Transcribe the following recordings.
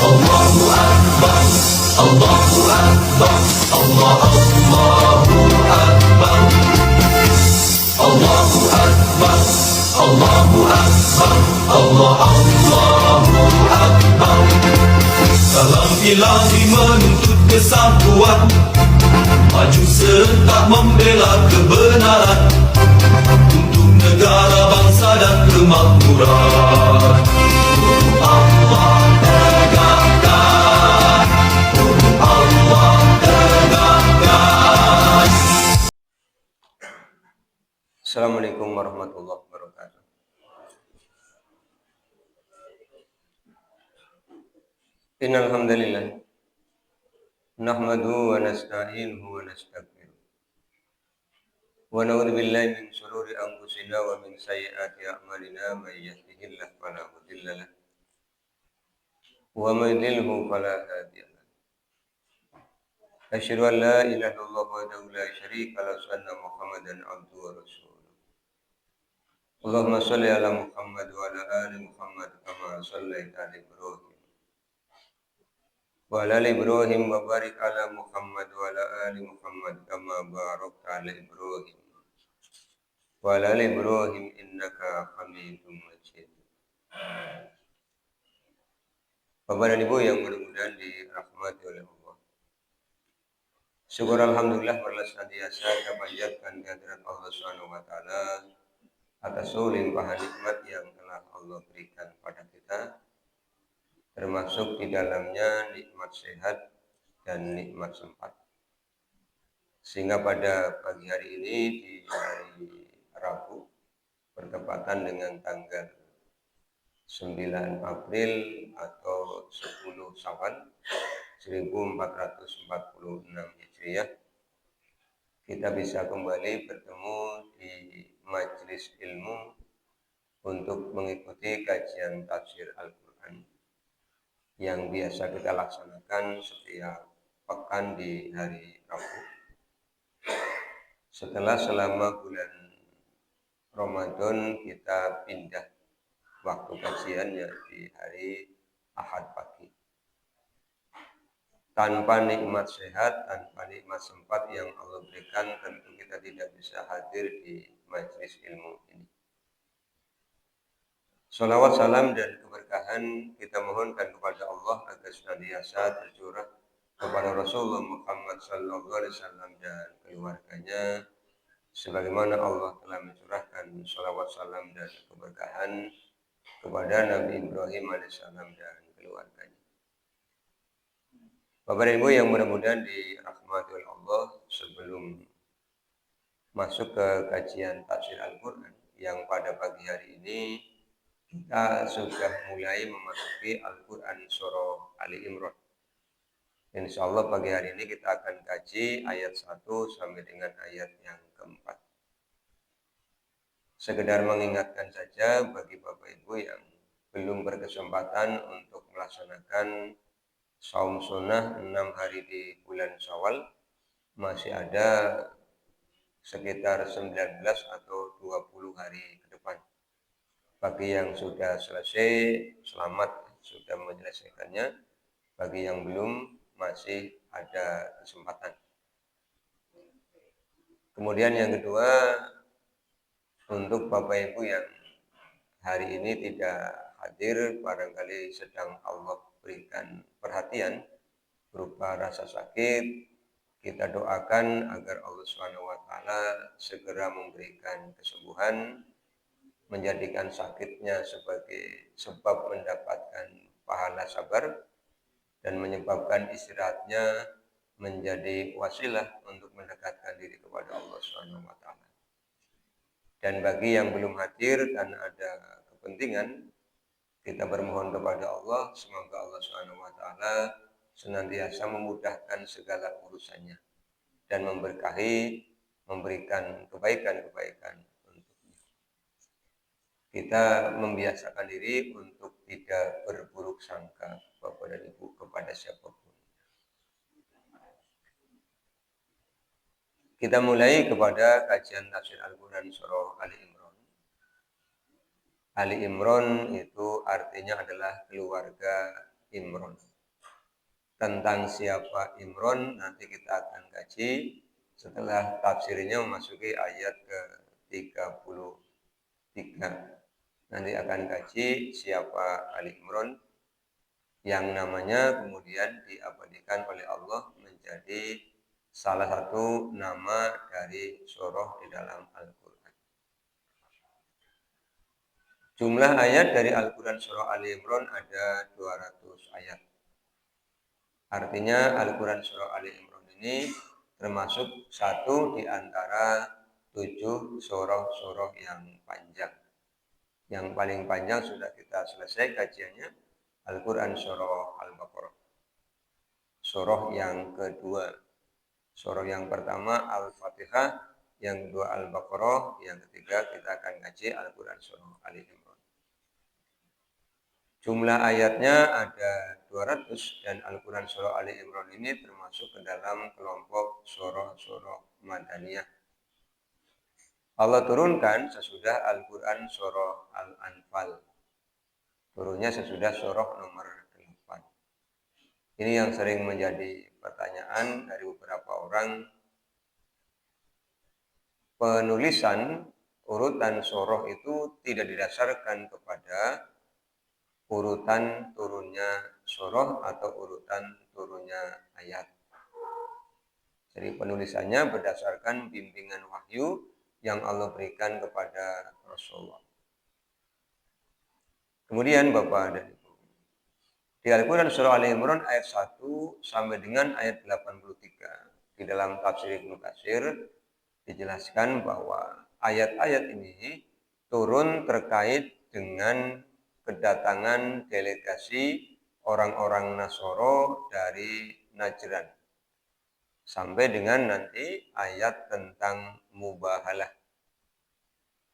Allahu Akbar, Allahu Akbar, Allahu Akbar, Allahu Akbar, Allahu Akbar, Allahu Akbar. Salam ilahi menuntut kesatuan, maju serta membela kebenaran untuk negara, bangsa dan kemakmuran. Allah tegakkan, Allah tegakkan. Assalamualaikum warahmatullahi wabarakatuh. Innal hamdalillah nahmaduhu wa nasta'inuhu wa nastaghfiruh wa na'udzu billahi min shururi anfusina wa min sayyiati a'malina may yahdihillahu fala mudilla lahu wa may yudlilhu fala hadiya lahu. Asyhadu an la ilaha illallah wahdahu la syarika lahu wa anna Muhammadan abduhu wa rasuluh. Allahumma shalli ala Muhammad wa ala ali Muhammad kama shallaita ala Ibrahim wa ala ali Ibrahim wa barik ala Muhammad wa ala ali Muhammad kama barakta ala Ibrahim wa ala ali Ibrahim innaka Hamidum Majid. Bapak dan Ibu yang mudah-mudahan dirahmati oleh Allah. Syukur alhamdulillah bersenantiasa kita panjatkan kehadirat Allah Subhanahu wa taala atas limpahan nikmat yang telah Allah berikan pada kita, termasuk di dalamnya nikmat sehat dan nikmat sempat. Sehingga pada pagi hari ini, di hari Rabu, bertepatan dengan tanggal 9 April atau 10 Syawal 1446 Hijriah, kita bisa kembali bertemu di majelis ilmu untuk mengikuti kajian tafsir Al-Quran yang biasa kita laksanakan setiap pekan di hari Rabu. Setelah selama bulan Ramadan kita pindah waktu kajiannya di hari Ahad pagi. Tanpa nikmat sehat, tanpa nikmat sempat yang Allah berikan, tentu kita tidak bisa hadir di majelis ilmu ini. Salawat, salam, dan keberkahan kita mohonkan kepada Allah agar senantiasa tercurah kepada Rasulullah Muhammad SAW dan keluarganya, sebagaimana Allah telah mencurahkan salawat, salam, dan keberkahan kepada Nabi Ibrahim AS dan keluarganya. Bapak dan Ibu yang mudah-mudahan dirahmati oleh Allah, sebelum masuk ke kajian tafsir Al-Quran yang pada pagi hari ini, kita sudah mulai memasuki Al-Quran surah Ali Imran. Insya Allah pagi hari ini kita akan kaji ayat 1 sampai dengan ayat yang keempat. Sekedar mengingatkan saja bagi Bapak Ibu yang belum berkesempatan untuk melaksanakan saum sunnah 6 hari di bulan Syawal, masih ada sekitar 19 atau 20 hari ke depan. Bagi yang sudah selesai, selamat, sudah menyelesaikannya. Bagi yang belum, masih ada kesempatan. Kemudian yang kedua, untuk Bapak Ibu yang hari ini tidak hadir, barangkali sedang Allah berikan perhatian berupa rasa sakit, kita doakan agar Allah SWT segera memberikan kesembuhan, menjadikan sakitnya sebagai sebab mendapatkan pahala sabar, dan menyebabkan istirahatnya menjadi wasilah untuk mendekatkan diri kepada Allah SWT. Dan bagi yang belum hadir dan ada kepentingan, kita bermohon kepada Allah, semoga Allah SWT senantiasa memudahkan segala urusannya dan memberkahi, memberikan kebaikan-kebaikan untuknya. Kita membiasakan diri untuk tidak berburuk sangka, Bapak dan Ibu, kepada siapapun. Kita mulai kepada kajian tafsir Al-Quran surah Ali Imran. Ali Imran itu artinya adalah keluarga Imran. tentang siapa Imron nanti kita akan kaji setelah tafsirnya memasuki ayat ke-33. Nanti akan kaji siapa Ali Imron yang namanya kemudian diabadikan oleh Allah menjadi salah satu nama dari surah di dalam Al-Quran. Jumlah ayat dari Al-Quran surah Ali Imran ada 200 ayat. Artinya Al-Quran surah Ali Imran ini termasuk satu di antara 7 surah-surah yang panjang. Yang paling panjang sudah kita selesai kajiannya, Al-Quran surah Al-Baqarah. Surah yang kedua. Surah yang pertama Al-Fatihah, yang kedua Al-Baqarah, yang ketiga kita akan kaji Al-Quran surah Ali Imran. Jumlah ayatnya ada 200 dan Al-Quran surah Ali Imran ini termasuk ke dalam kelompok surah-surah Madaniyah. Allah turunkan sesudah Al-Quran surah Al-Anfal. Turunnya sesudah surah nomor 8. Ini yang sering menjadi pertanyaan dari beberapa orang. Penulisan urutan surah itu tidak didasarkan kepada urutan turunnya surah atau urutan turunnya ayat. Jadi penulisannya berdasarkan bimbingan wahyu yang Allah berikan kepada Rasulullah. Kemudian Bapak dan Ibu, di Al-Quran surah Ali Imran ayat 1 sampai dengan ayat 83 di dalam tafsir Ibnu Katsir dijelaskan bahwa ayat-ayat ini turun terkait dengan kedatangan delegasi orang-orang Nasoro dari Najran. Sampai dengan nanti ayat tentang mubahalah.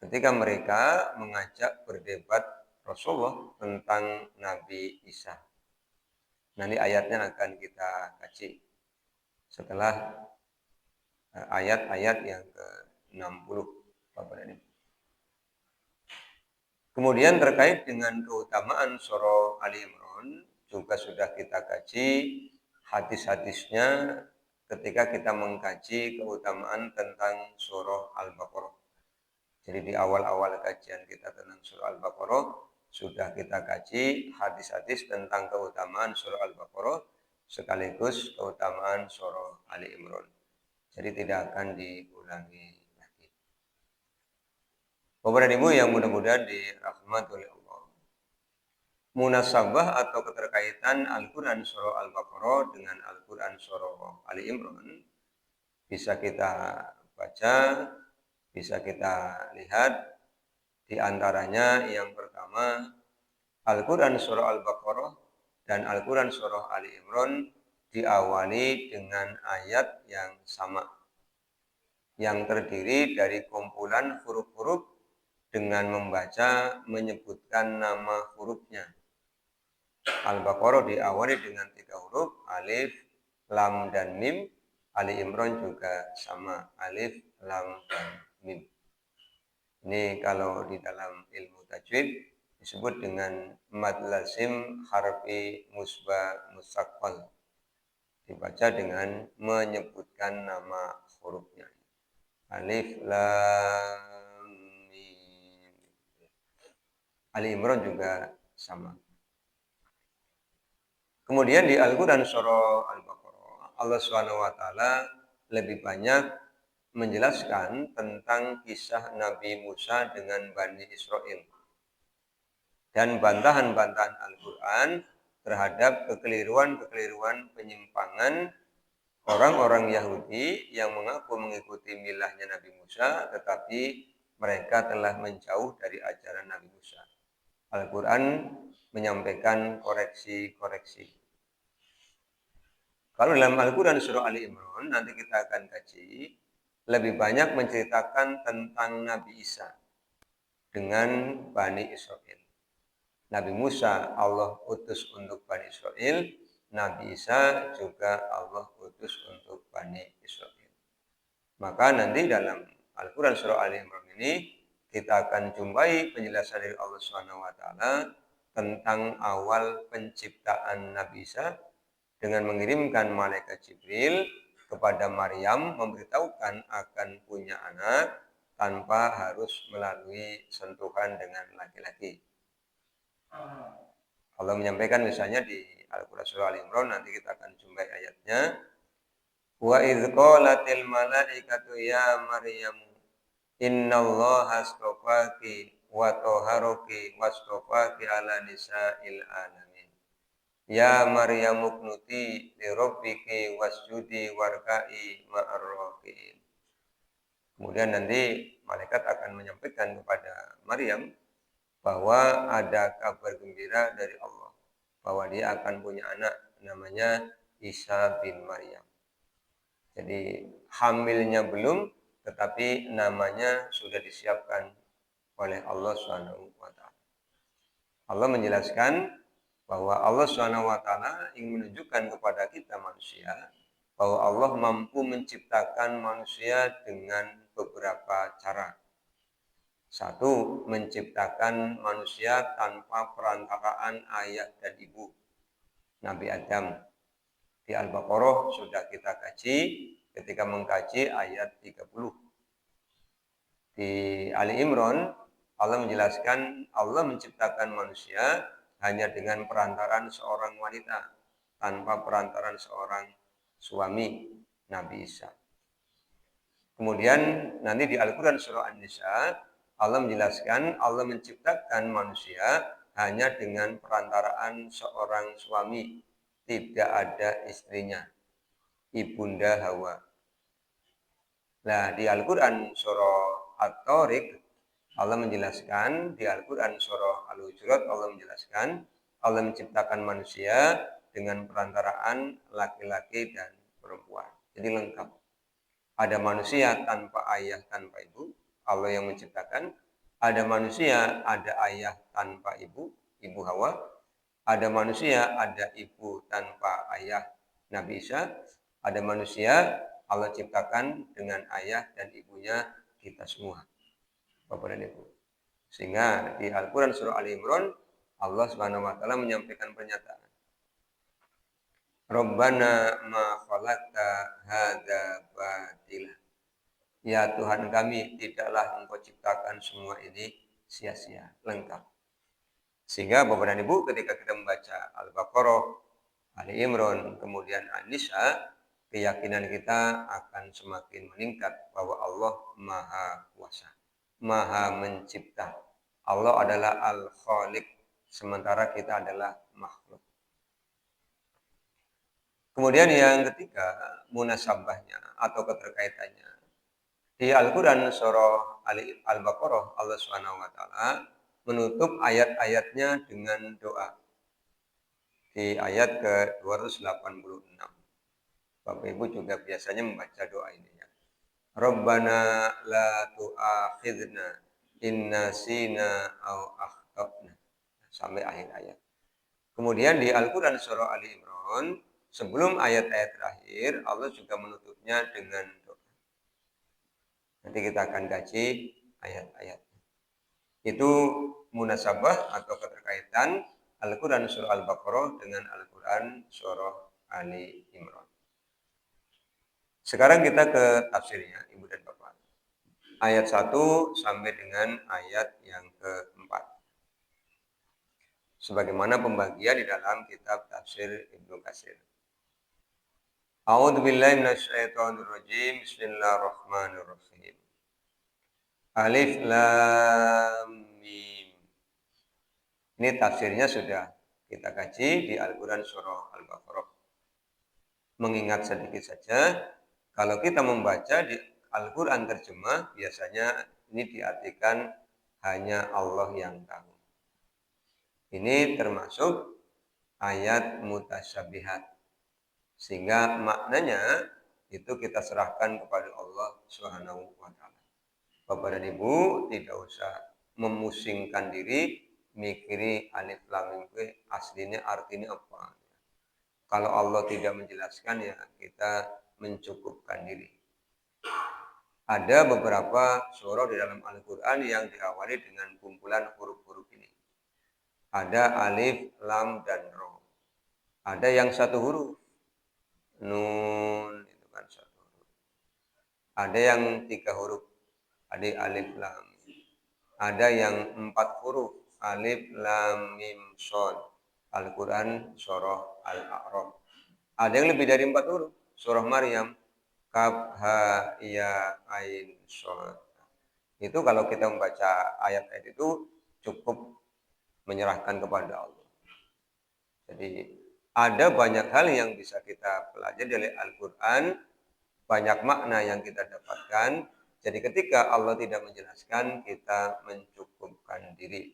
Ketika mereka mengajak berdebat Rasulullah tentang Nabi Isa. Nanti ayatnya akan kita kaji setelah ayat-ayat yang ke-60. Bapak dan Ibu. Kemudian terkait dengan keutamaan surah Ali Imran juga sudah kita kaji hadis-hadisnya ketika kita mengkaji keutamaan tentang surah Al-Baqarah. Jadi di awal-awal kajian kita tentang surah Al-Baqarah sudah kita kaji hadis-hadis tentang keutamaan surah Al-Baqarah sekaligus keutamaan surah Ali Imran. Jadi tidak akan diulangi lagi. Bapak dan Ibu yang mudah-mudahan dirahmati oleh Allah. Munasabah atau keterkaitan Al-Quran surah Al-Baqarah dengan Al-Quran surah Ali Imran bisa kita baca, bisa kita lihat. Di antaranya yang pertama, Al-Quran surah Al-Baqarah dan Al-Quran surah Ali Imran diawali dengan ayat yang sama, yang terdiri dari kumpulan huruf-huruf dengan membaca menyebutkan nama hurufnya. Al-Baqarah diawali dengan 3 huruf, alif, lam, dan mim. Ali Imran juga sama, alif, lam, dan mim. Ini kalau di dalam ilmu tajwid disebut dengan mad lazim harfi musbah musaqqal. Dibaca dengan menyebutkan nama hurufnya. Alif, lam, mim. Ali Imran juga sama. Kemudian di Al-Quran surah Al-Baqarah, Allah SWT lebih banyak menjelaskan tentang kisah Nabi Musa dengan Bani Israel. Dan bantahan-bantahan Al-Quran terhadap kekeliruan-kekeliruan penyimpangan orang-orang Yahudi yang mengaku mengikuti milahnya Nabi Musa, tetapi mereka telah menjauh dari ajaran Nabi Musa. Al-Quran menyampaikan koreksi-koreksi. Kalau dalam Al-Quran surah Ali Imran, nanti kita akan kaji, lebih banyak menceritakan tentang Nabi Isa dengan Bani Israel. Nabi Musa Allah utus untuk Bani Israel, Nabi Isa juga Allah utus untuk Bani Israel. Maka nanti dalam Al-Quran surah Ali Imran ini kita akan jumpai penjelasan dari Allah SWT tentang awal penciptaan Nabi Isa dengan mengirimkan malaikat Jibril kepada Maryam memberitahukan akan punya anak tanpa harus melalui sentuhan dengan laki-laki. Allah menyampaikan misalnya di Al-Quran Surah Al-Imran, nanti kita akan jumpai ayatnya. Wa idh qalatil malaikatu ya Maryam innallaha astafaki wa taharaki wastafaki ala nisa'il alamin. Ya Maryam uqnuti li rabbiki wasjudi warka'i ma'ar raki'in. Kemudian nanti malaikat akan menyampaikan kepada Maryam bahwa ada kabar gembira dari Allah bahwa dia akan punya anak namanya Isa bin Maryam. Jadi hamilnya belum, tetapi namanya sudah disiapkan oleh Allah Subhanahu wa taala. Allah menjelaskan bahwa Allah Subhanahu wa taala ingin menunjukkan kepada kita manusia bahwa Allah mampu menciptakan manusia dengan beberapa cara. Satu, menciptakan manusia tanpa perantaraan ayah dan ibu. Nabi Adam. Di Al-Baqarah sudah kita kaji ketika mengkaji ayat 30. Di Ali Imran, Allah menjelaskan Allah menciptakan manusia hanya dengan perantaran seorang wanita, tanpa perantaran seorang suami, Nabi Isa. Kemudian nanti di Al-Quran Surah An-Nisa, Allah menjelaskan Allah menciptakan manusia hanya dengan perantaraan seorang suami, tidak ada istrinya, ibunda Hawa. Nah, di Al-Quran Surah At-Tariq, Allah menjelaskan, di Al-Quran Surah Al-Hujurat, Allah menjelaskan, Allah menciptakan manusia dengan perantaraan laki-laki dan perempuan. Jadi lengkap. Ada manusia tanpa ayah, tanpa ibu, Allah yang menciptakan. Ada manusia, ada ayah tanpa ibu, ibu Hawa. Ada manusia, ada ibu tanpa ayah, Nabi Isa. Ada manusia, Allah ciptakan dengan ayah dan ibunya kita semua, Bapak dan Ibu. Sehingga di Al-Quran Surah Al-Imran, Allah Subhanahu wa taala menyampaikan pernyataan. Rabbana ma khalaqta hadza batila. Ya Tuhan kami, tidaklah Engkau ciptakan semua ini sia-sia, lengkap. Sehingga Bapak dan Ibu ketika kita membaca Al-Baqarah, Ali Imran, kemudian An-Nisa, keyakinan kita akan semakin meningkat bahwa Allah Maha Kuasa, Maha Mencipta. Allah adalah Al-Khaliq, sementara kita adalah makhluk. Kemudian yang ketiga, munasabahnya atau keterkaitannya. Di Al-Quran Surah Al-Baqarah, Allah Subhanahu wa taala menutup ayat-ayatnya dengan doa. Di ayat ke-286. Bapak Ibu juga biasanya membaca doa ini ya. Rabbana la tu'akhidna in nasina aw akhtana. Sampai akhir ayat. Kemudian di Al-Quran Surah Ali Imran, sebelum ayat-ayat terakhir, Allah juga menutupnya dengan doa. Nanti kita akan kaji ayat-ayat. Itu munasabah atau keterkaitan Al-Quran Surah Al-Baqarah dengan Al-Quran Surah Ali Imran. Sekarang kita ke tafsirnya, Ibu dan Bapak. Ayat 1 sampai dengan ayat yang keempat. Sebagaimana pembagian di dalam kitab tafsir Ibnu Katsir. A'udzubillahi minasyaitonirrajim. Bismillahirrahmanirrahim. Alif Lam Mim. Ini tafsirnya sudah kita kaji di Al-Quran Surah Al-Baqarah. Mengingat sedikit saja, kalau kita membaca di Al-Quran terjemah, biasanya ini diartikan hanya Allah yang tahu. Ini termasuk ayat mutasyabihat. Sehingga maknanya itu kita serahkan kepada Allah Subhanahu wa taala. Bapak dan Ibu tidak usah memusingkan diri mikiri alif lam mim aslinya artinya apa. Kalau Allah tidak menjelaskan ya kita mencukupkan diri. Ada beberapa surah di dalam Al-Quran yang diawali dengan kumpulan huruf-huruf ini. Ada alif, lam, dan ro. Ada yang satu huruf, Nun itu kan 1 huruf. Ada yang 3 huruf, ada alif lam. Ada yang 4 huruf, alif lam mim shad. Al-Quran surah Al-A'raf. Ada yang lebih dari 4 huruf, surah Maryam, kaf ha ya ain shad. Itu kalau kita membaca ayat-ayat itu cukup menyerahkan kepada Allah. Jadi ada banyak hal yang bisa kita pelajari dari Al-Quran, banyak makna yang kita dapatkan. Jadi ketika Allah tidak menjelaskan, kita mencukupkan diri.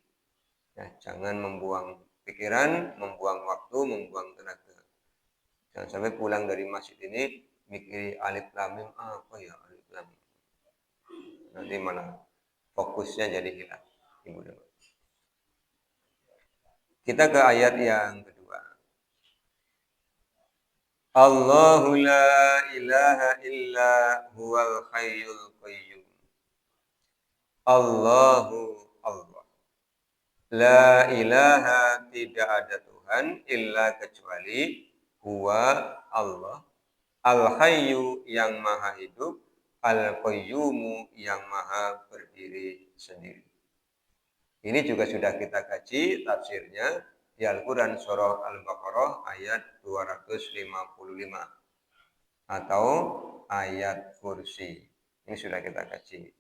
Ya, jangan membuang pikiran, membuang waktu, membuang tenaga. Jangan sampai pulang dari masjid ini mikir alif lam mim apa ya alif lam. Nanti malah fokusnya jadi hilang. Kita ke ayat yang kedua. Allahu la ilaha illa huwal hayyul qayyum. Allahu Allah. La ilaha tidak ada Tuhan illa kecuali huwa Allah. Al-hayyu yang maha hidup, al-qayyumu yang maha berdiri sendiri. Ini juga sudah kita kaji tafsirnya di Al-Quran surah Al-Baqarah ayat 255 atau ayat kursi. Ini sudah kita kaji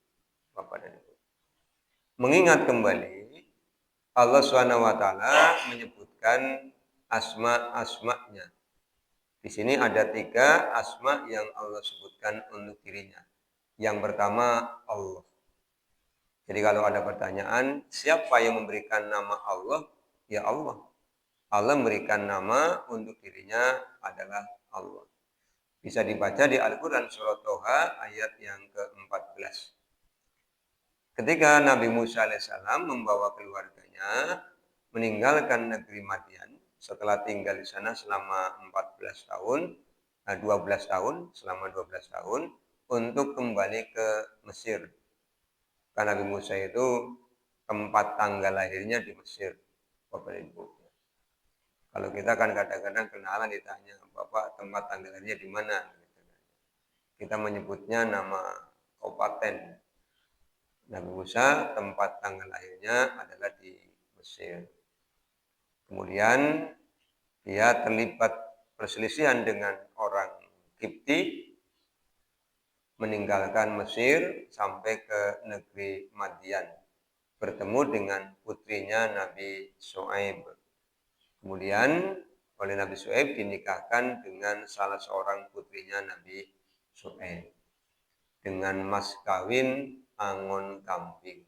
Bapak dan Ibu. Mengingat kembali Allah SWT menyebutkan asma-asma'nya. Di sini ada 3 asma yang Allah sebutkan untuk dirinya. Yang pertama Allah. Jadi kalau ada pertanyaan, siapa yang memberikan nama Allah? Ya Allah. Allah memberikan nama untuk dirinya adalah Allah. Bisa dibaca di Al-Quran surah Toha ayat yang ke-14. Ketika Nabi Musa alaihissalam membawa keluarganya meninggalkan negeri Madian setelah tinggal di sana selama 12 tahun, selama 12 tahun untuk kembali ke Mesir. Karena Nabi Musa itu tempat tanggal lahirnya di Mesir, Bapak Ibu. Kalau kita kan kadang-kadang kenalan ditanya, Bapak tempat tanggal lahirnya di mana? Kita menyebutnya nama kabupaten. Nabi Musa tempat tanggal lahirnya adalah di Mesir. Kemudian dia terlibat perselisihan dengan orang Kipti, meninggalkan Mesir sampai ke negeri Madian, bertemu dengan putrinya Nabi Shu'aib. Kemudian oleh Nabi Shu'aib dinikahkan dengan salah seorang putrinya Nabi Shu'aib dengan mas kawin angon kambing.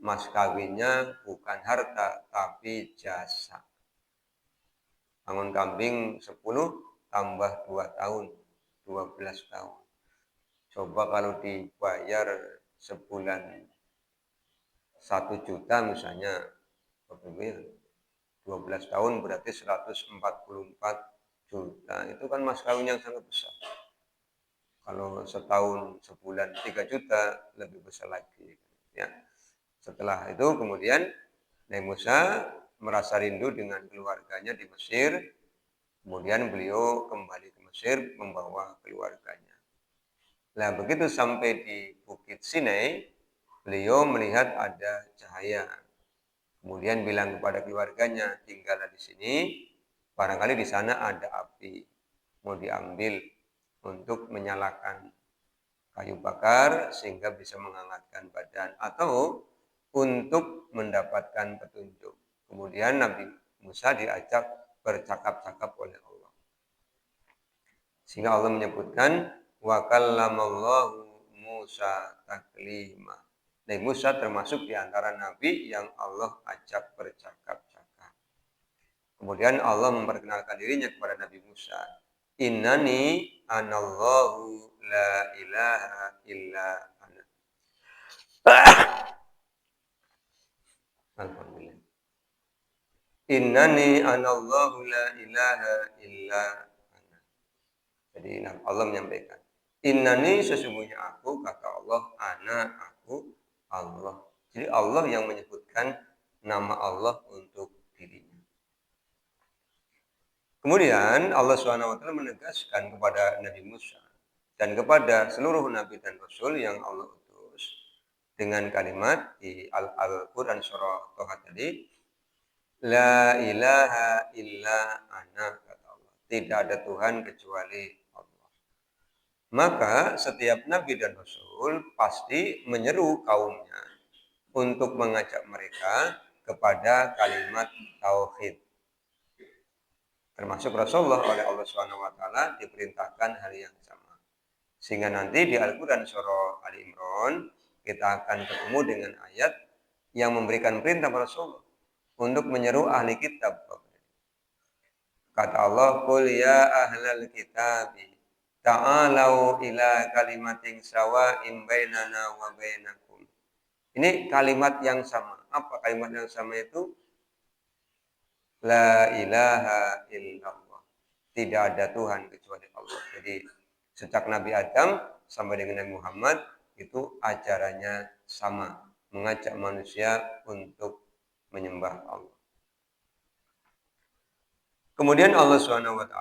Mas kawinnya bukan harta tapi jasa. Angon kambing 10 tambah 2 tahun, 12 tahun. Coba kalau dibayar sebulan 1 juta misalnya, 12 tahun berarti 144 juta. Itu kan mas kawin yang sangat besar. Kalau setahun sebulan 3 juta lebih besar lagi. Ya. Setelah itu kemudian Nabi Musa merasa rindu dengan keluarganya di Mesir. Kemudian beliau kembali ke Mesir membawa keluarganya. Nah begitu sampai di Bukit Sinai, beliau melihat ada cahaya. Kemudian bilang kepada keluarganya, tinggallah di sini. Barangkali di sana ada api, mau diambil untuk menyalakan kayu bakar sehingga bisa menghangatkan badan atau untuk mendapatkan petunjuk. Kemudian Nabi Musa diajak bercakap-cakap oleh Allah. Sehingga Allah menyebutkan wa kallamallahu Musa taklima. Nabi Musa termasuk di antara nabi yang Allah ajak bercakap-cakap. Kemudian Allah memperkenalkan dirinya kepada Nabi Musa. Innani anallahu la ilaha illa ana. Alhamdulillah. Innani anallahu la ilaha illa ana. Jadi Allah menyampaikan, innani sesungguhnya aku, kata Allah, ana aku Allah. Jadi Allah yang menyebutkan nama Allah untuk dirinya. Kemudian Allah SWT menegaskan kepada Nabi Musa dan kepada seluruh Nabi dan Rasul yang Allah utus dengan kalimat di Al-Quran surah Toha tadi, La ilaha illa ana, kata Allah. Tidak ada Tuhan kecuali Allah. Maka setiap Nabi dan Rasul pasti menyeru kaumnya untuk mengajak mereka kepada kalimat tauhid. Termasuk Rasulullah oleh Allah SWT diperintahkan hal yang sama. Sehingga nanti di Al-Quran surah Ali Imran kita akan ketemu dengan ayat yang memberikan perintah pada Rasulullah untuk menyeru ahli kitab. Kata Allah, Qul ya ahlal kitabi ta'alau ila kalimatin sawa'in bainana wa bainakum. Ini kalimat yang sama. Apa kalimat yang sama itu? La ilaha illallah. Tidak ada Tuhan kecuali Allah. Jadi sejak Nabi Adam sampai dengan Nabi Muhammad itu ajarannya sama. Mengajak manusia untuk menyembah Allah. Kemudian Allah SWT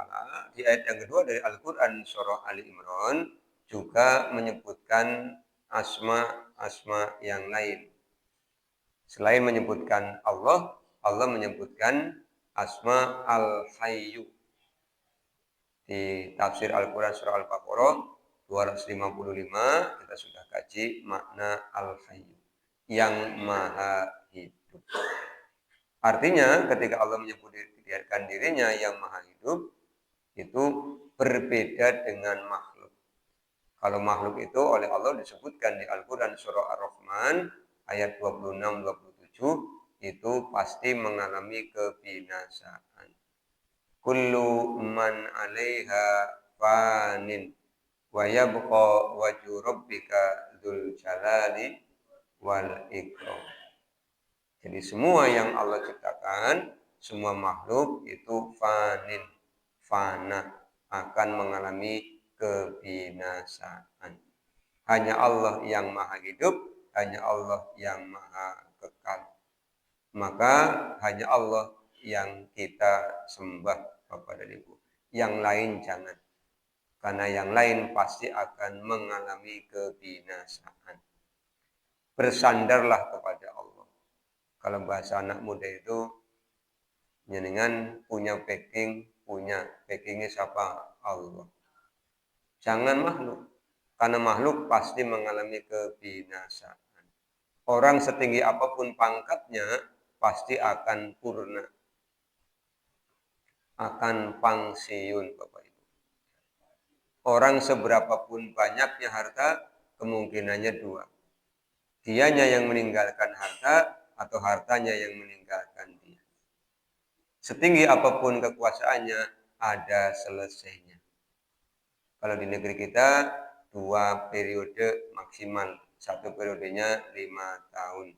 di ayat yang kedua dari Al-Quran surah Ali Imran juga menyebutkan asma-asma yang lain. Selain menyebutkan Allah, Allah menyebutkan asma Al-Hayyu. Di tafsir Al-Quran surah Al-Baqarah 255 kita sudah kaji makna Al-Hayyu, yang maha hidup. Artinya ketika Allah menyebutkan dirinya yang maha hidup, itu berbeda dengan makhluk. Kalau makhluk itu oleh Allah disebutkan di Al-Quran surah Ar-Rahman ayat 26-27, itu pasti mengalami kebinasaan. Kullu man 'alaiha fanin wa yabqa wajhu rabbika dzul jalali wal ikram. Jadi semua yang Allah ciptakan, semua makhluk itu fanin, fana, akan mengalami kebinasaan. Hanya Allah yang maha hidup, hanya Allah yang maha kekal. Maka hanya Allah yang kita sembah, Bapak dan Ibu. Yang lain jangan. Karena yang lain pasti akan mengalami kebinasaan. Bersandarlah kepada Allah. Kalau bahasa anak muda itu, jenengan punya backingnya siapa? Allah. Jangan makhluk. Karena makhluk pasti mengalami kebinasaan. Orang setinggi apapun pangkatnya, pasti akan purna. Akan pangsiun, Bapak Ibu. Orang seberapapun banyaknya harta, kemungkinannya dua. Dianya yang meninggalkan harta, atau hartanya yang meninggalkan dia. Setinggi apapun kekuasaannya, ada selesainya. Kalau di negeri kita, 2 periode maksimal. 1 periodenya 5 tahun.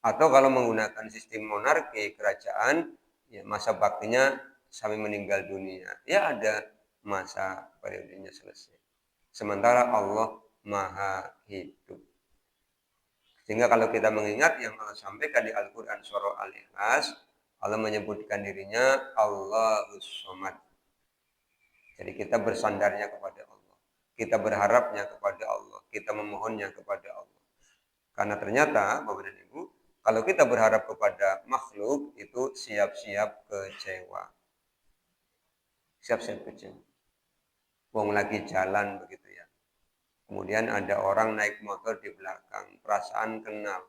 Atau kalau menggunakan sistem monarki kerajaan, ya masa baktinya sampai meninggal dunia. Ya ada masa periodenya selesai. Sementara Allah maha hidup. Sehingga kalau kita mengingat yang Allah sampaikan di Al-Quran surah Al-Ikhlas, Allah menyebutkan dirinya Allahus Somad. Jadi kita bersandarnya kepada Allah. Kita berharapnya kepada Allah. Kita memohonnya kepada Allah. Karena ternyata, Bapak dan Ibu, kalau kita berharap kepada makhluk, itu siap-siap kecewa. Siap-siap kecewa. Wong lagi jalan begitu ya. Kemudian ada orang naik motor di belakang. Perasaan kenal.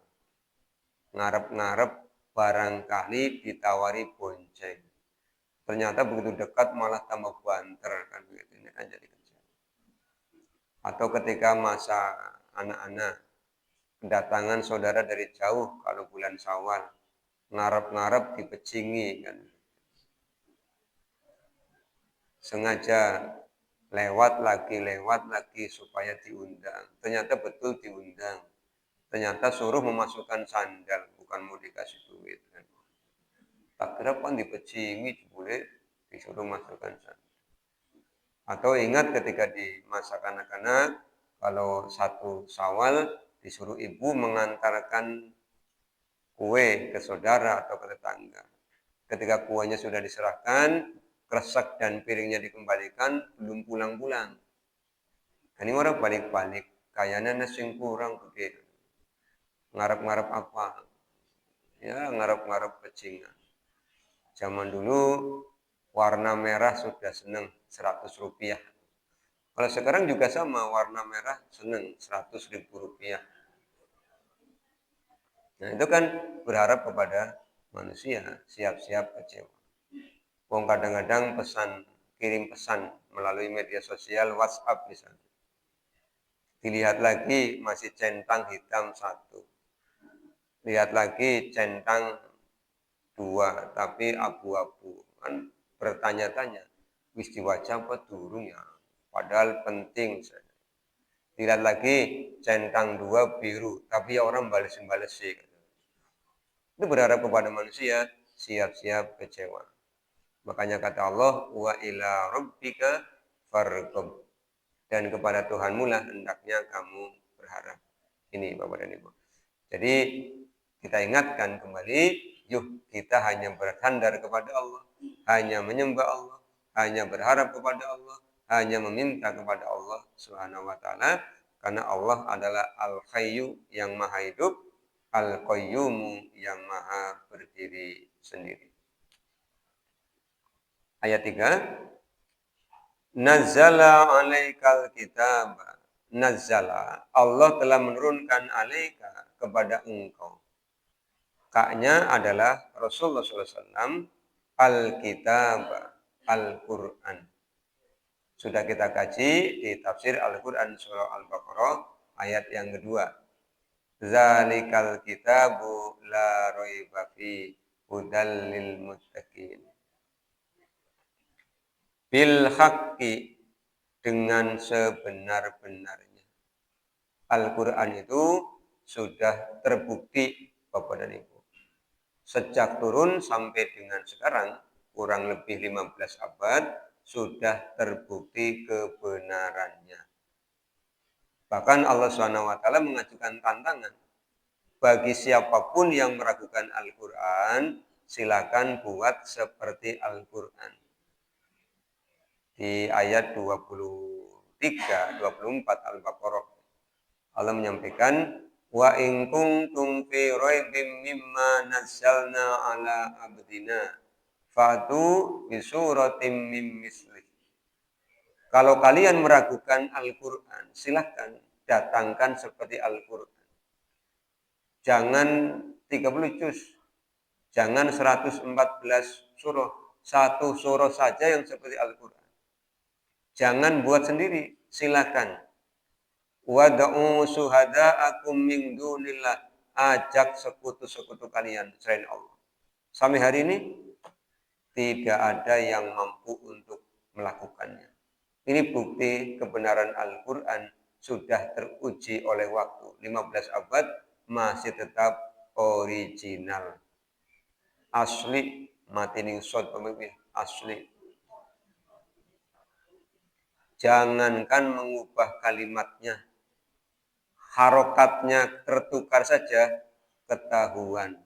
Ngarep-ngarep barangkali ditawari bonceng. Ternyata begitu dekat malah tambah banter. Kan begitu. Ini kan jadi kecewa. Atau ketika masa anak-anak, kedatangan saudara dari jauh kalau bulan Syawal, ngarep-ngarep dipecingi kan. Sengaja lewat lagi supaya diundang. Ternyata betul diundang. Ternyata suruh memasukkan sandal, bukan mau dikasih duit kan. Tak kira kan dipecingi boleh disuruh masukkan sandal. Atau ingat ketika di masa kanak-kanak, kalau 1 Syawal disuruh ibu mengantarkan kue ke saudara atau ke tetangga. Ketika kuahnya sudah diserahkan, kresek dan piringnya dikembalikan, belum pulang-pulang. Ini orang balik-balik, kayaknya nasi kurang gede. Ngarep-ngarep apa? Ya, ngarep-ngarep pecingan. Zaman dulu warna merah sudah seneng 100 rupiah. Kalau sekarang juga sama, warna merah seneng 100 ribu rupiah. Nah itu kan berharap kepada manusia, siap-siap kecewa. Wong kadang-kadang kirim pesan melalui media sosial, WhatsApp misalnya. Dilihat lagi masih centang hitam 1. Lihat lagi centang 2, tapi abu-abu. Kan bertanya-tanya, wis diwaca apa durung ya? Padahal penting. Lihat lagi centang 2 biru, tapi orang bales-bales sih. Itu berharap kepada manusia, siap-siap kecewa. Makanya kata Allah, wa ila rabbika farghab. Dan kepada Tuhanmu lah hendaknya kamu berharap. Ini Bapak dan Ibu. Jadi kita ingatkan kembali, yuk kita hanya bersandar kepada Allah, hanya menyembah Allah, hanya berharap kepada Allah, hanya meminta kepada Allah Subhanahu wa taala, karena Allah adalah Al-Hayyu yang maha hidup, Al-Qayyumu yang maha berdiri sendiri. Ayat 3, Nazzala alaikal kitab. Nazzala, Allah telah menurunkan alaika kepada engkau. Kaknya adalah Rasulullah SAW, Al-Kitab, Al-Quran. Sudah kita kaji di tafsir Al-Quran surah Al-Baqarah ayat yang kedua. Zalikal kitabu la raiba fi hudal lil muttaqin. Bil haqqi, dengan sebenar-benarnya. Al-Quran itu sudah terbukti Bapak dan Ibu. Sejak turun sampai dengan sekarang, kurang lebih 15 abad, sudah terbukti kebenarannya. Bahkan Allah SWT mengajukan tantangan. Bagi siapapun yang meragukan Al-Quran, silakan buat seperti Al-Quran. Di ayat 23, 24 Al-Baqarah, Allah menyampaikan, wa in kuntum fi raibim mimma nazzalna ala abdina fatu bi suratim mim mislih. Kalau kalian meragukan Al-Quran, silahkan datangkan seperti Al-Quran. Jangan 30 juz, jangan 114 surah, satu surah saja yang seperti Al-Quran. Jangan buat sendiri, silakan. Wad'u syuhada'akum min dunillah, ajak sekutu-sekutu kalian selain Allah. Sampai hari ini tidak ada yang mampu untuk melakukannya. Ini bukti kebenaran Al-Quran sudah teruji oleh waktu. 15 abad masih tetap original. Asli, mati ning sod pemimpin, asli. Jangankan mengubah kalimatnya, harokatnya tertukar saja ketahuan.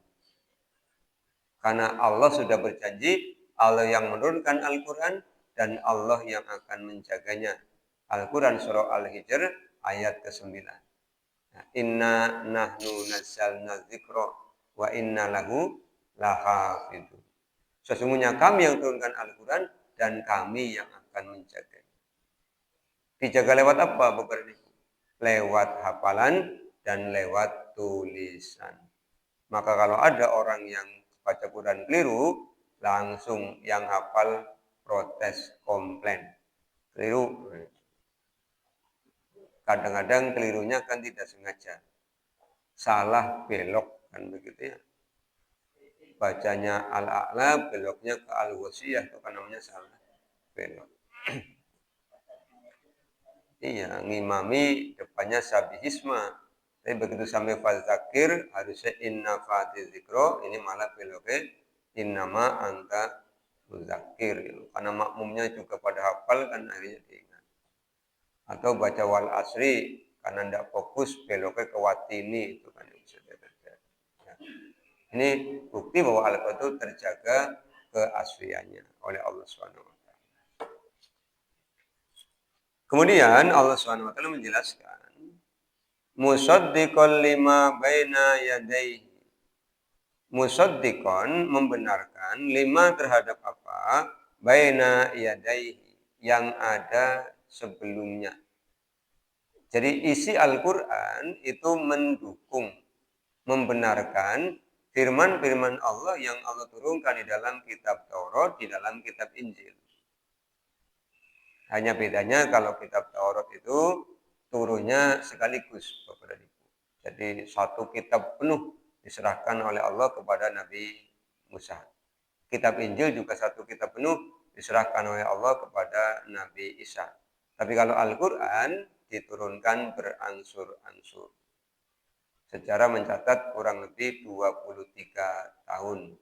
Karena Allah sudah berjanji, Allah yang menurunkan Al-Quran dan Allah yang akan menjaganya. Al-Quran surah Al-Hijr ayat ke-9. Inna nahnu nazzalna dzikra wa inna lahu lahafidun. Sesungguhnya kami yang turunkan Al-Quran dan kami yang akan menjaga. Dijaga lewat apa, Bapak Ibu? Lewat hafalan dan lewat tulisan. Maka kalau ada orang yang baca Quran keliru, langsung yang hafal protes, komplain. Keliru. Kadang-kadang kelirunya kan tidak sengaja. Salah belok kan begitu ya. Bacanya Al-A'la, beloknya ke Al-Wasiyah, itu kan namanya salah belok. Iya, ngimami depannya sabihisma. Tapi begitu sampai fadzakir, harusnya inna fati zikro, ini malah beloknya innama anta mudzakir. Karena makmumnya juga pada hafal kan akhirnya diingat. Atau baca wal asri, karena tidak fokus beloknya ke watini, itu kan yang bisa terjadi. Ya. Ini bukti bahwa Al-Quran itu terjaga keasliannya oleh Allah Subhanahu wa taala. Kemudian Allah Subhanahu wa taala menjelaskan musaddiqan lima baina yadayhi. Musaddiqan membenarkan lima terhadap apa? Baina yadayhi yang ada sebelumnya. Jadi isi Al-Qur'an itu mendukung, membenarkan firman-firman Allah yang Allah turunkan di dalam kitab Taurat, di dalam kitab Injil. Hanya bedanya kalau kitab Taurat itu turunnya sekaligus, Bapak dan Ibu. Jadi satu kitab penuh diserahkan oleh Allah kepada Nabi Musa. Kitab Injil juga satu kitab penuh diserahkan oleh Allah kepada Nabi Isa. Tapi kalau Al-Quran diturunkan berangsur-angsur. Secara mencatat kurang lebih 23 tahun.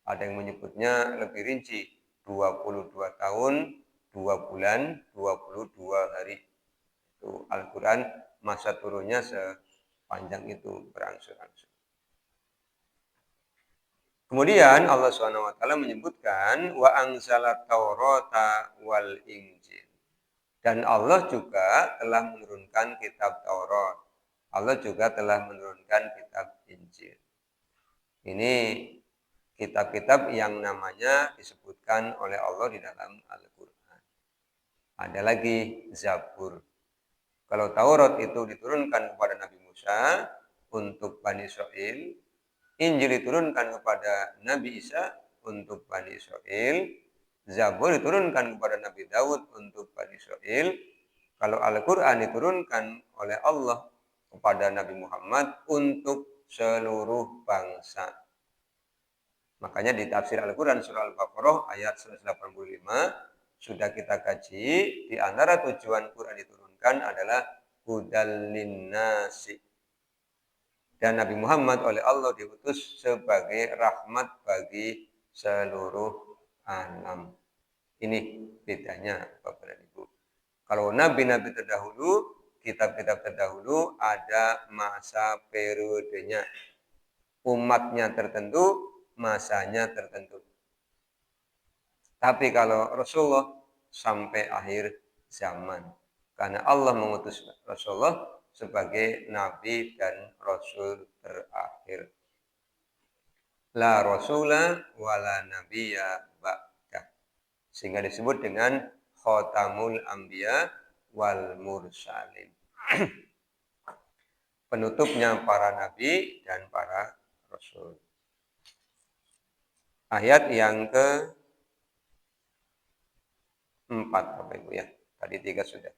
Ada yang menyebutnya lebih rinci, 22 tahun, 2 bulan, 22 hari. Itu Al-Quran masa turunnya sepanjang itu berangsur-angsur. Kemudian Allah SWT menyebutkan wa anzalat Taurata wal Injil. Dan Allah juga telah menurunkan kitab Taurat. Allah juga telah menurunkan kitab Injil. Ini kitab-kitab yang namanya disebutkan oleh Allah di dalam Al-Quran. Ada lagi Zabur. Kalau Taurat itu diturunkan kepada Nabi Musa untuk Bani Israel, Injil diturunkan kepada Nabi Isa untuk Bani Israel, Zabur diturunkan kepada Nabi Daud untuk Bani Israel. Kalau Al-Quran diturunkan oleh Allah kepada Nabi Muhammad untuk seluruh bangsa. Makanya di tafsir Al-Quran surah Al-Baqarah ayat 185 sudah kita kaji, di antara tujuan Quran diturunkan adalah hudal linnasi. Dan Nabi Muhammad oleh Allah diutus sebagai rahmat bagi seluruh alam. Ini bedanya Bapak dan Ibu. Kalau nabi-nabi terdahulu, kitab-kitab terdahulu ada masa periodenya. Umatnya tertentu, masanya tertentu. Tapi kalau Rasulullah sampai akhir zaman. Karena Allah mengutus Rasulullah sebagai nabi dan rasul terakhir. La rasula wala nabiyya ba'dah. Sehingga disebut dengan khatamul anbiya wal mursalin. Penutupnya para nabi dan para rasul. Ayat yang ke-4 Bapak Ibu ya. Tadi 3 sudah.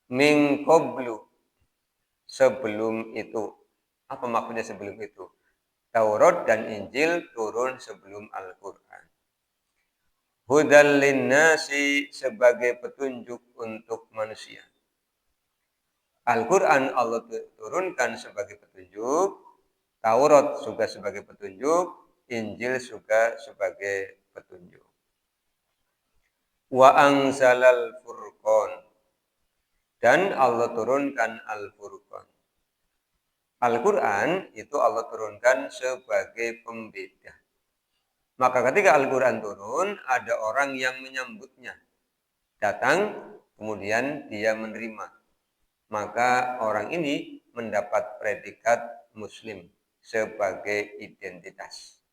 Min qablu, sebelum itu. Apa maksudnya sebelum itu? Taurat dan Injil turun sebelum Al-Quran. Hudal linnasi, sebagai petunjuk untuk manusia. Al-Quran Allah turunkan sebagai petunjuk, Taurat juga sebagai petunjuk, Injil juga sebagai petunjuk. Wa anzalal furqan, dan Allah turunkan Al-Furqan. Al-Quran itu Allah turunkan sebagai pembeda. Maka ketika Al-Quran turun, ada orang yang menyambutnya. Datang, kemudian dia menerima. Maka orang ini mendapat predikat Muslim sebagai identitas.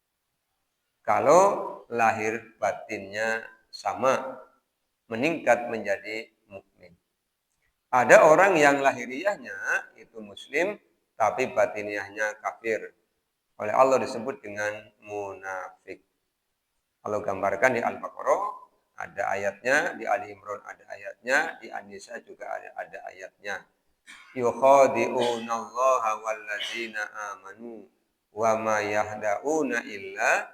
Kalau lahir batinnya sama, meningkat menjadi mukmin. Ada orang yang lahiriahnya itu Muslim, tapi batiniahnya kafir. Oleh Allah disebut dengan munafik. Kalau gambarkan di Al-Baqarah ada ayatnya, di Ali Imran ada ayatnya, di An-Nisa juga ada ayatnya. Yukhadi'unallaha walladzina amanu wa ma yahda'una illa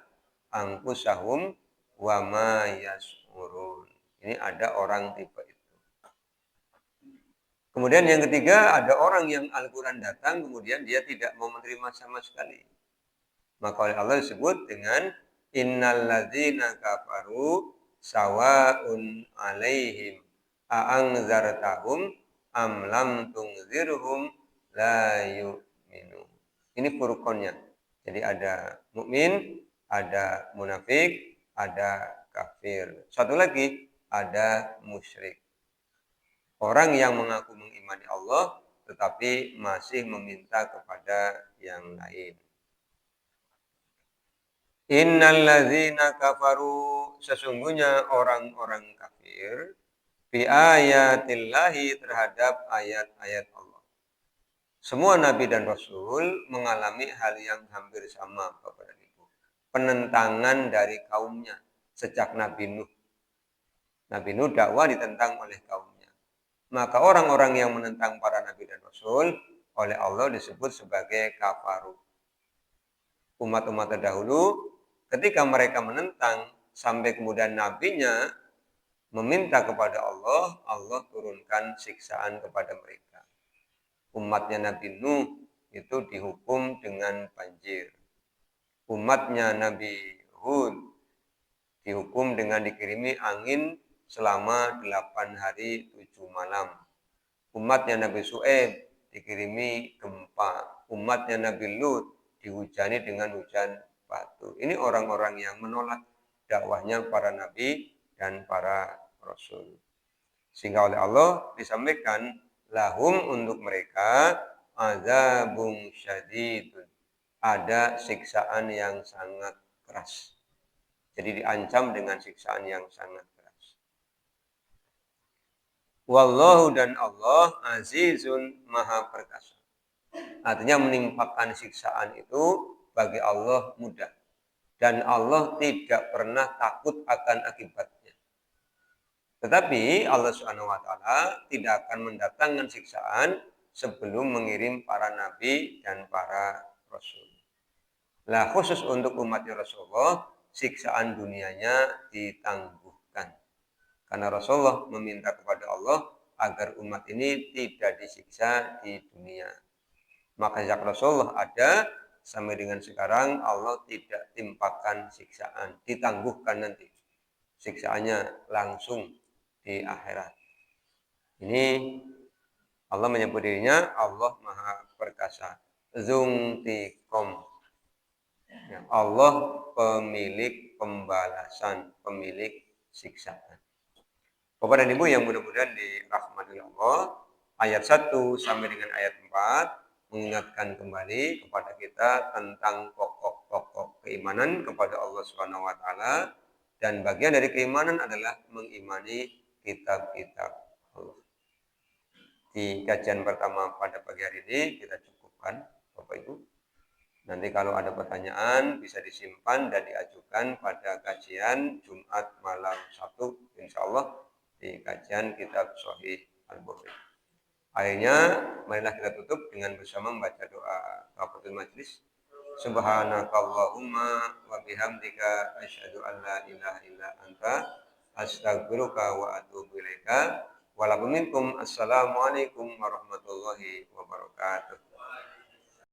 anfusahum wa ma yash'urun. Ini ada orang tipe itu. Kemudian yang ketiga, ada orang yang Al-Quran datang, kemudian dia tidak mau menerima sama sekali. Maka oleh Allah disebut dengan innalladzina kafaru sawa'un alaihim a'anzartahum am lam tungzirhum la yu'minu. Ini furqannya. Jadi ada mukmin, ada munafik, ada kafir. Satu lagi, ada musyrik. Orang yang mengaku mengimani Allah, tetapi masih meminta kepada yang lain. Innalladzina kafaru, sesungguhnya orang-orang kafir, bi ayatillahi, terhadap ayat-ayat Allah. Semua nabi dan rasul mengalami hal yang hampir sama, Bapak dan Ibu. Penentangan dari kaumnya sejak Nabi Nuh. Nabi Nuh dakwah ditentang oleh kaumnya. Maka orang-orang yang menentang para nabi dan rasul oleh Allah disebut sebagai kafaru. Umat-umat terdahulu ketika mereka menentang sampai kemudian nabinya meminta kepada Allah, Allah turunkan siksaan kepada mereka. Umatnya Nabi Nuh itu dihukum dengan banjir. Umatnya Nabi Hud dihukum dengan dikirimi angin selama 8 hari 7 malam. Umatnya Nabi Su'aib dikirimi gempa. Umatnya Nabi Lut dihujani dengan hujan batu. Ini orang-orang yang menolak dakwahnya para nabi dan para rasul. Sehingga oleh Allah disampaikan, lahum, untuk mereka, azabun syadidun, ada siksaan yang sangat keras. Jadi diancam dengan siksaan yang sangat keras. Wallahu, dan Allah, azizun, maha perkasa. Artinya menimpakan siksaan itu bagi Allah mudah. Dan Allah tidak pernah takut akan akibatnya. Tetapi Allah SWT tidak akan mendatangkan siksaan sebelum mengirim para nabi dan para rasul. Lah khusus untuk umatnya Rasulullah, siksaan dunianya ditangguhkan. Karena Rasulullah meminta kepada Allah agar umat ini tidak disiksa di dunia. Maka sejak Rasulullah ada sampai dengan sekarang, Allah tidak timpakan siksaan, ditangguhkan nanti. Siksaannya langsung di akhirat. Ini Allah menyebut dirinya Allah Maha Perkasa. Zuntikom. Allah pemilik pembalasan, pemilik siksaan. Bapak dan Ibu yang mudah-mudahan dirahmati Allah, ayat 1 sampai dengan ayat 4 mengingatkan kembali kepada kita tentang pokok-pokok keimanan kepada Allah Subhanahu wa taala, dan bagian dari keimanan adalah mengimani kitab-kitab Allah. Di kajian pertama pada pagi hari ini kita cukupkan, Bapak Ibu. Nanti kalau ada pertanyaan bisa disimpan dan diajukan pada kajian Jumat malam 1, insya Allah, di kajian kitab Sahih Al-Bukhari. Akhirnya, marilah kita tutup dengan bersama membaca doa kafaratul majlis. Subhanakallahumma wa bihamdika asyhadu an la ilaha illa anta astaghfiruka wa atubu ilaika. Assalamualaikum warahmatullahi wabarakatuh.